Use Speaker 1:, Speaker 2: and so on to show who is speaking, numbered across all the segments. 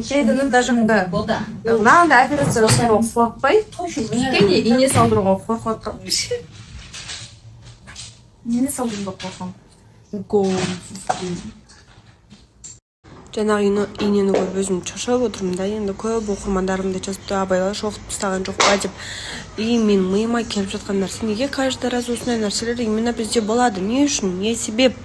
Speaker 1: Şeyden dajыңды. Мынандай операция жасауға қорықпай, кішкене ине салдыруға қорқып. Ине салдыруға қорқам.
Speaker 2: Жаңағы инені көріп өзім шаршап отырмын да, енді көп оқырмандарымды жазыпты, абайлар шоқып тастаған жоқ па деп. Мен миыма келіп жатқан нәрсе, неге каждый раз осындай нәрселер именно бізде болады? Не үшін? Не себеп?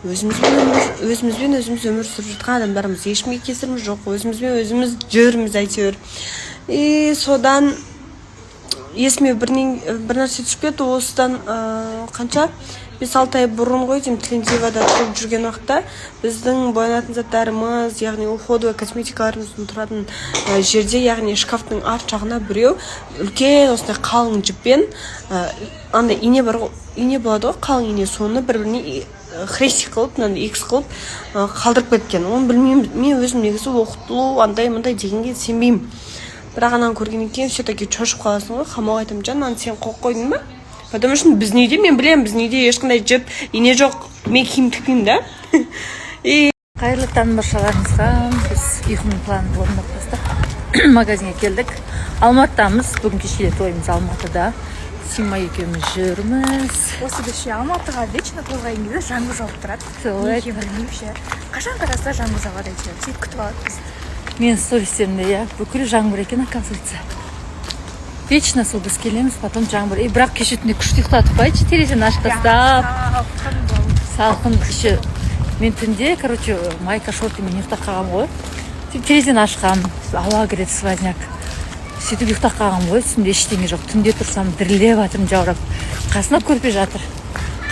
Speaker 2: Өзімізбен өзіміз өмір сүріп жатқан адамдарымыз, ешкімге кесіріміз жоқ, өзімізбен өзіміз жүрміз әйтеуір. Содан есіме бір нәрсе түсіп кетті. Осыдан қанша 5-6 ай бұрын ғой деймін, Тілендиевада тұрып жүрген уақытта біздің боянатын заттарымыз, яғни уходовый косметикаларымыздың тұратын жерде, яғни шкафтың арт жағына біреу үлкен осындай қалың жіппен андай ине бар ғой, ине болады ғой, қалың ине, соны бір-біріне хрестик қылып, X қылып қалдырып кеткен. Оны білмеймін, мен өзім негізі оқытылу андай-мындай дегенге сенбеймін. Бірақ ананы көргеннен кейін все-таки шошып қаласың ғой. Қамауға айтамын, жан, аны сен қойып қойдың ба? Потому что біз неде, мен білемін, біз неде ешқандай жіп, ине жоқ, мен киім тікпеймін да.
Speaker 3: Қайырлы таң баршаларыңызға. Біз ұйқының планын орындап тастап магазинге келдік. Алматыдамыз, бүгін кешке тойымыз Алматыда. Сима екеуміз жүрміз.
Speaker 1: Осы кеше Алматыға вечно тойған кезде жаңбыр жауып тұрады. Неге білмеймін ше. Қашан қараса жаңбыр жауады әйтеуір. Сөйтіп күтіп алады бізді.
Speaker 3: Мен стористерімде бүкіл жаңбыр екен, оказывается. Вечно сол біз келеміз, потом жаңбыр. Бірақ кеше түнде күшті ұйықтадық қойшы, терезені ашып тастап. Салқын іші. Мен түнде, майка шортымен ұйықтап қалғам ғой. Терезені ашқам, ауа кіреді сквозняк. Сөйтіп ұйықтап қалғам ғой, үстімде ештеңе жоқ. Түнде тұрсам дірілеп жатырмын, жаурап. Қасына көрпе жатыр.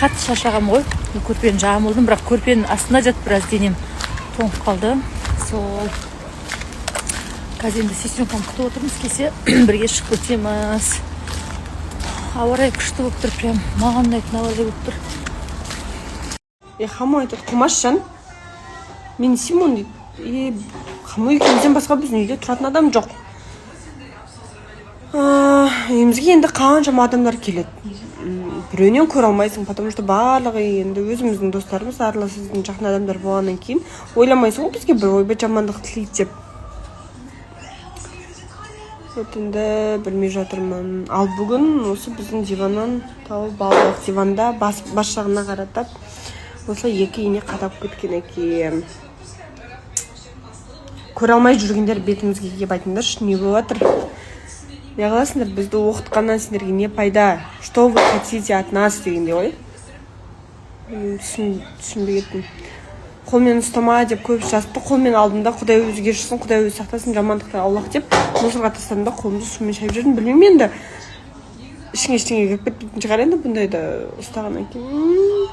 Speaker 3: Қатты шаршағам ғой. Көрпені жамылдым, бірақ көрпенің астына жатып біраз денем тоңып қалды. Сол қазір енді сестренкам күтіп отырмыз, келсе бірге шығып өтеміз. Ауа райы күшті болып тұр, прям маған ұнайтын ауа райы болып тұр.
Speaker 2: Хамо айтады, Құмаш жан, мен Симон дейді. Хамо екеумізден басқа біздің үйде тұратын адам жоқ. Үйімізге енді қаншама адамдар келеді. Біреуінен көре алмайсың, потому что барлығы енді өзіміздің достарымыз, араласатын жақын адамдар болғаннан кейін ойламайсың ғой бізге бір ойбай жамандық тілейді деп. Өтінді білмей жатырмын. Ал бүгін осы біздің диваннан тауып алдық. Диванда бас жағына қаратып, осылай екі ине қадап кеткен екен. Көре алмай жүргендер бетімізге келіп айтыңдаршы, не болып жатыр? Не қыласыңдар, бізді оқытқаннан сендерге не пайда? Что вы хотите от нас дегенде ғой? Түсінбей кеттім. Қолмен ұстама деп көп жазды. Қолмен алдымда Құдай өзі кешірсін, Құдай өзі сақтасын, жамандықтан Аллах деп мусорға тастадым да қолымды сумен шайып жүрдім. Білмеймін енді. Ішіңе кіріп кетпейтін шығар енді бұндайды ұстағаннан кейін.